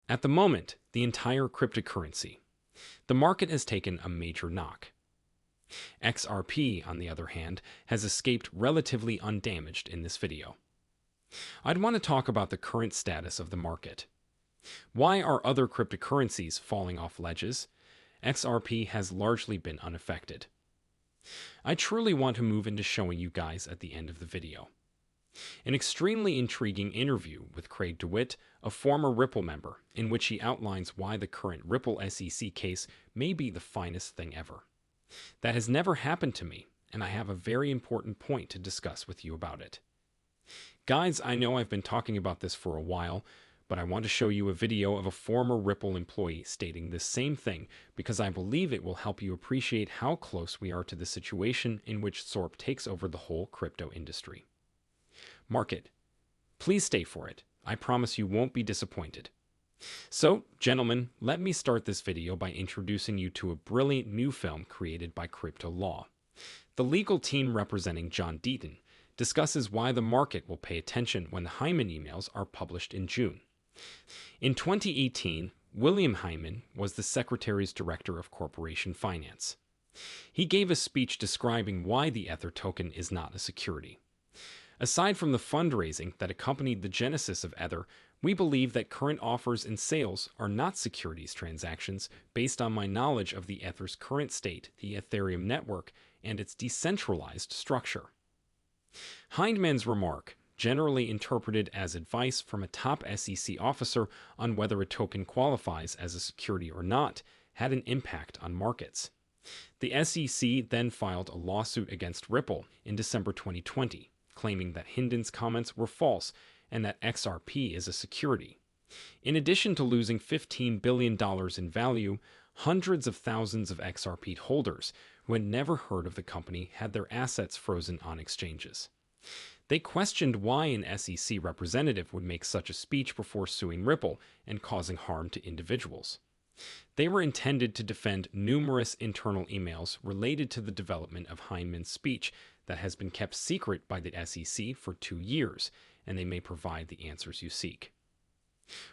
At the moment, the entire cryptocurrency. The market has taken a major knock. XRP, on the other hand, has escaped relatively undamaged in this video. I'd want to talk about the current status of the market. Why are other cryptocurrencies falling off ledges? XRP has largely been unaffected. I truly want to move into showing you guys at the end of the video. An extremely intriguing interview with Craig DeWitt, a former Ripple member, in which he outlines why the current Ripple SEC case may be the finest thing ever. That has never happened to me, and I have a very important point to discuss with you about it. Guys, I know I've been talking about this for a while, but I want to show you a video of a former Ripple employee stating the same thing because I believe it will help you appreciate how close we are to the situation in which XRP takes over the whole crypto industry. Market. Please stay for it. I promise you won't be disappointed. So, gentlemen, let me start this video by introducing you to a brilliant new film created by Crypto Law. The legal team representing John Deaton discusses why the market will pay attention when the Hyman emails are published in June. In 2018, William Hyman was the Secretary's Director of Corporation Finance. He gave a speech describing why the Ether token is not a security. Aside from the fundraising that accompanied the genesis of Ether, we believe that current offers and sales are not securities transactions based on my knowledge of the Ether's current state, the Ethereum network, and its decentralized structure. Hyman's remark, generally interpreted as advice from a top SEC officer on whether a token qualifies as a security or not, had an impact on markets. The SEC then filed a lawsuit against Ripple in December 2020, claiming that Hinden's comments were false and that XRP is a security. In addition to losing $15 billion in value, hundreds of thousands of XRP holders who had never heard of the company had their assets frozen on exchanges. They questioned why an SEC representative would make such a speech before suing Ripple and causing harm to individuals. They were intended to defend numerous internal emails related to the development of Hyman's speech that has been kept secret by the SEC for 2 years, and they may provide the answers you seek.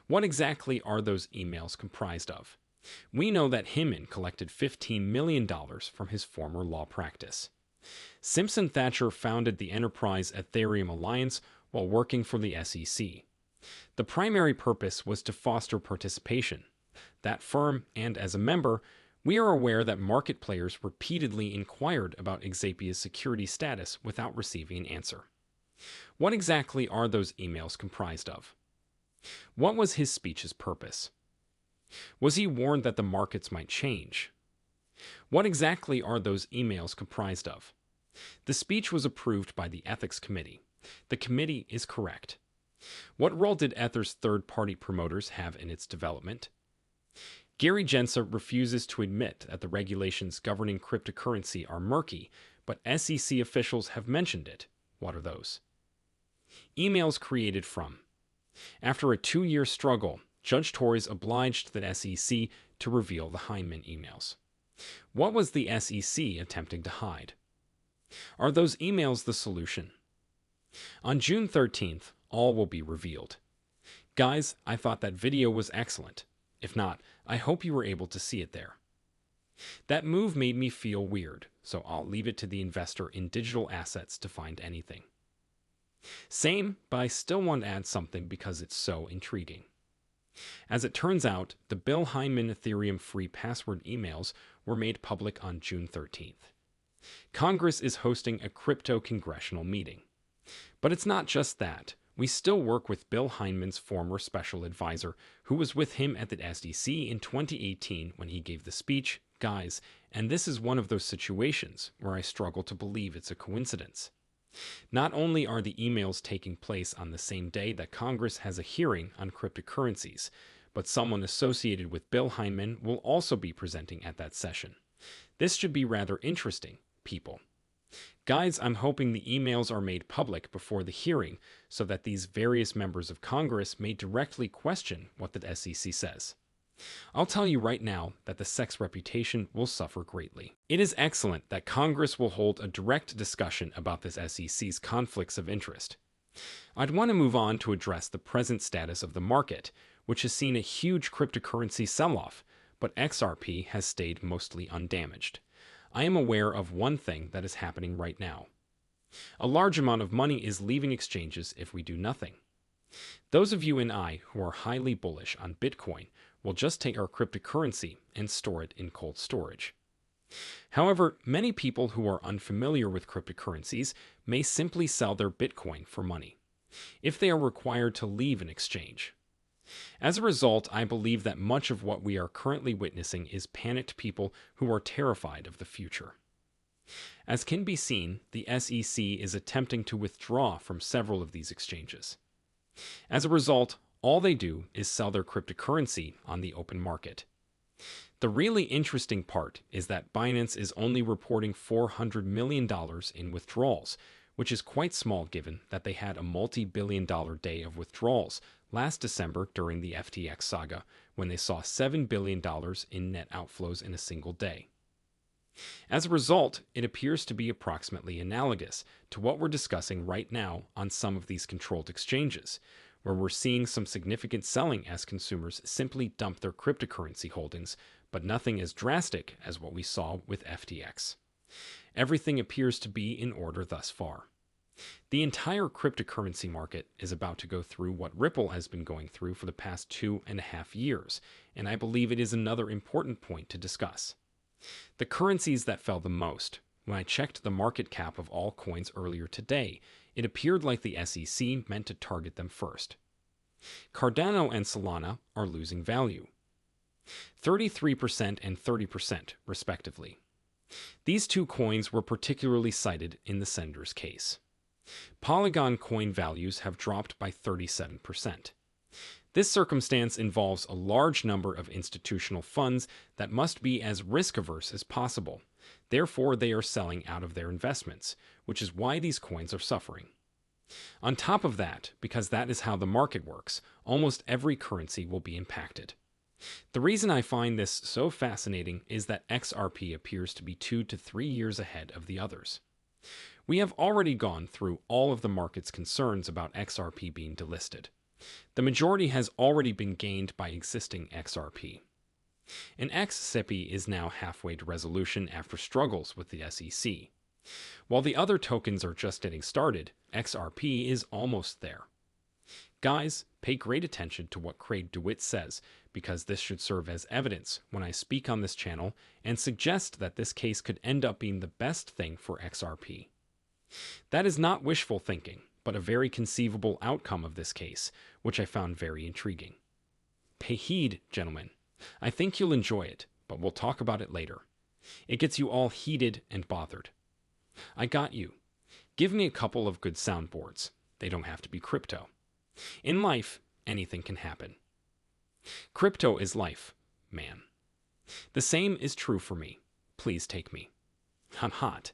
What exactly are those emails comprised of? We know that Hyman collected $15 million from his former law practice. Simpson Thacher founded the enterprise Ethereum Alliance while working for the SEC. The primary purpose was to foster participation. That firm, and as a member, we are aware that market players repeatedly inquired about Xapia's security status without receiving an answer. What exactly are those emails comprised of? What was his speech's purpose? Was he warned that the markets might change? What exactly are those emails comprised of? The speech was approved by the Ethics Committee. The committee is correct. What role did Ether's third-party promoters have in its development? Gary Gensler refuses to admit that the regulations governing cryptocurrency are murky, but SEC officials have mentioned it. What are those? Emails created from. After a 2-year struggle, Judge Torres obliged the SEC to reveal the Hyman emails. What was the SEC attempting to hide? Are those emails the solution? On June 13th, all will be revealed. Guys, I thought that video was excellent. If not, I hope you were able to see it there. That move made me feel weird, so I'll leave it to the investor in digital assets to find anything. Same, but I still want to add something because it's so intriguing. As it turns out, the Bill Hyman Ethereum free password emails were made public on June 13th. Congress is hosting a crypto congressional meeting. But it's not just that. We still work with Bill Hyman's former special advisor, who was with him at the SEC in 2018 when he gave the speech, guys, and this is one of those situations where I struggle to believe it's a coincidence. Not only are the emails taking place on the same day that Congress has a hearing on cryptocurrencies, but someone associated with Bill Hyman will also be presenting at that session. This should be rather interesting, people. Guys, I'm hoping the emails are made public before the hearing so that these various members of Congress may directly question what the SEC says. I'll tell you right now that the SEC's reputation will suffer greatly. It is excellent that Congress will hold a direct discussion about this SEC's conflicts of interest. I'd want to move on to address the present status of the market, which has seen a huge cryptocurrency sell-off, but XRP has stayed mostly undamaged. I am aware of one thing that is happening right now. A large amount of money is leaving exchanges if we do nothing. Those of you and I who are highly bullish on Bitcoin will just take our cryptocurrency and store it in cold storage. However, many people who are unfamiliar with cryptocurrencies may simply sell their Bitcoin for money, if they are required to leave an exchange. As a result, I believe that much of what we are currently witnessing is panicked people who are terrified of the future. As can be seen, the SEC is attempting to withdraw from several of these exchanges. As a result, all they do is sell their cryptocurrency on the open market. The really interesting part is that Binance is only reporting $400 million in withdrawals, which is quite small given that they had a multi-billion-dollar day of withdrawals last December during the FTX saga, when they saw $7 billion in net outflows in a single day. As a result, it appears to be approximately analogous to what we're discussing right now on some of these controlled exchanges, where we're seeing some significant selling as consumers simply dump their cryptocurrency holdings, but nothing as drastic as what we saw with FTX. Everything appears to be in order thus far. The entire cryptocurrency market is about to go through what Ripple has been going through for the past 2.5 years, and I believe it is another important point to discuss. The currencies that fell the most, when I checked the market cap of all coins earlier today, it appeared like the SEC meant to target them first. Cardano and Solana are losing value, 33% and 30% respectively. These two coins were particularly cited in the sender's case. Polygon coin values have dropped by 37%. This circumstance involves a large number of institutional funds that must be as risk-averse as possible. Therefore, they are selling out of their investments, which is why these coins are suffering. On top of that, because that is how the market works, almost every currency will be impacted. The reason I find this so fascinating is that XRP appears to be 2 to 3 years ahead of the others. We have already gone through all of the market's concerns about XRP being delisted. The majority has already been gained by existing XRP. An XRP is now halfway to resolution after struggles with the SEC. While the other tokens are just getting started, XRP is almost there. Guys, pay great attention to what Craig DeWitt says, because this should serve as evidence when I speak on this channel and suggest that this case could end up being the best thing for XRP. That is not wishful thinking, but a very conceivable outcome of this case, which I found very intriguing. Pay heed, gentlemen. I think you'll enjoy it, but we'll talk about it later. It gets you all heated and bothered. I got you. Give me a couple of good soundboards. They don't have to be crypto. In life, anything can happen. Crypto is life, man. The same is true for me. Please take me. I'm hot.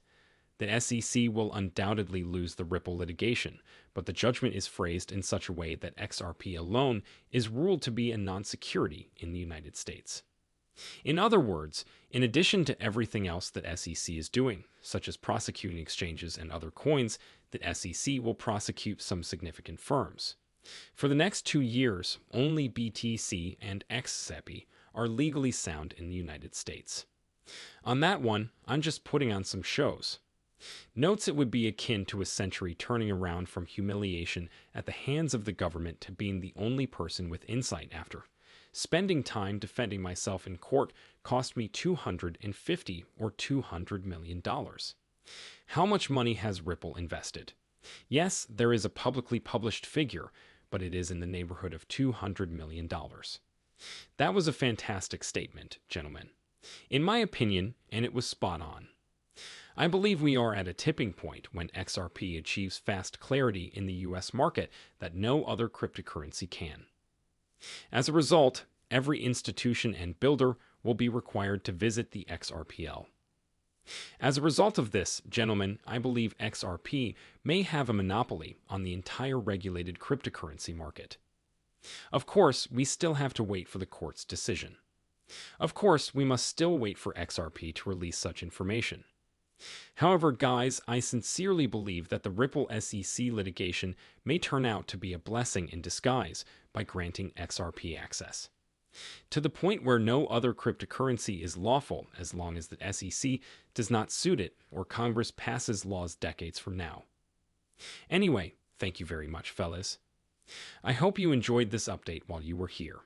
The SEC will undoubtedly lose the Ripple litigation, but the judgment is phrased in such a way that XRP alone is ruled to be a non-security in the United States. In other words, in addition to everything else that SEC is doing, such as prosecuting exchanges and other coins, the SEC will prosecute some significant firms. For the next 2 years, only BTC and XRP are legally sound in the United States. On that one, I'm just putting on some shows. Notes it would be akin to a century turning around from humiliation at the hands of the government to being the only person with insight after. Spending time defending myself in court cost me $250 or $200 million. How much money has Ripple invested? Yes, there is a publicly published figure, but it is in the neighborhood of $200 million. That was a fantastic statement, gentlemen. In my opinion, and it was spot on. I believe we are at a tipping point when XRP achieves fast clarity in the US market that no other cryptocurrency can. As a result, every institution and builder will be required to visit the XRPL. As a result of this, gentlemen, I believe XRP may have a monopoly on the entire regulated cryptocurrency market. Of course, we still have to wait for the court's decision. Of course, we must still wait for XRP to release such information. However, guys, I sincerely believe that the Ripple SEC litigation may turn out to be a blessing in disguise by granting XRP access, to the point where no other cryptocurrency is lawful as long as the SEC does not suit it or Congress passes laws decades from now. Anyway, thank you very much, fellas. I hope you enjoyed this update while you were here.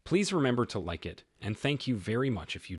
Please remember to like it, and thank you very much if you